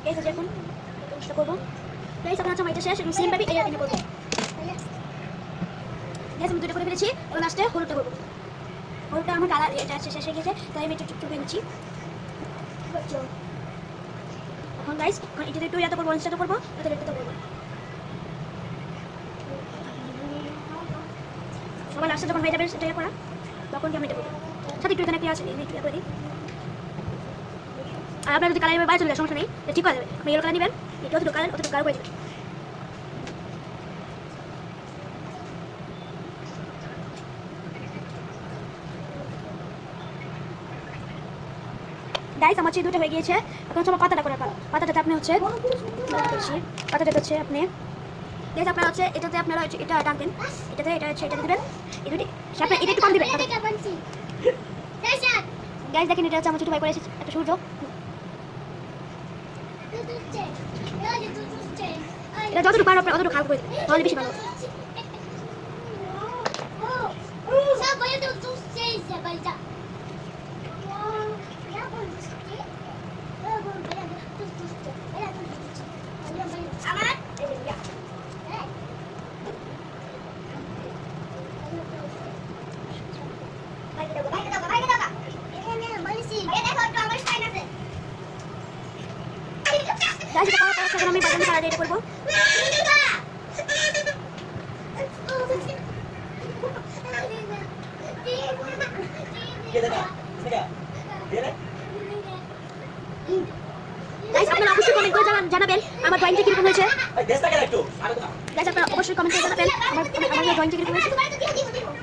এই যে এখন এটা করব গাইস এখন হচ্ছে এটা শেষ এবং সেম ভাবে এটা করব গাইস আমি দুটো করে ফেলেছি এবং লাস্টে হলুদটা করব হলুদটা আমার কালার এটা শেষ হয়ে গেছে তাই আমি একটু চুপচুপে নিচ্ছি এখন গাইস এখন এটা একটু ইয়াতে করব ইনস্টাতে করব তাহলে এটা করব সবার লাস্টে যখন হয়ে যাবে সেটা করা তখন কি আমি এটা করব সাথে একটু এখানে পেঁয়াজ একটু করে দিই আর আপনারা যদি কালার বাইরে চলে যায় সমস্যা নেই ঠিক করে দেবে আপনি ইয়েলো কালার নেবেন এটা অতটুকু কালার করে দেবেন গাইস আমার দুটো হয়ে গিয়েছে এখন হচ্ছে আমার পাতাটা করার পালা পাতাটাতে আপনি হচ্ছে পাতাটাতে হচ্ছে আপনি গাইস আপনারা হচ্ছে এটাতে আপনারা হচ্ছে এটা টানবেন এটাতে এটা হচ্ছে এটাতে দিবেন এই দুটি আপনি এটা একটু কম দিবেন গাইস দেখেন এটা হচ্ছে আমার ছোট ভাই করে এসেছে একটা সূর্য এটা যতটুকু পারো আপনি অতটুকু খারাপ করে দিন তাহলে বেশি ভালো আমি বাদামি কালার রেডি করবো আপনারা অবশ্যই কমেন্ট করে জানাবেন আমার ড্রয়িংটা কিরকম হয়েছে আপনারা অবশ্যই কমেন্ট করে জানাবেন আমার ড্রয়িংটা কিরকম হয়েছে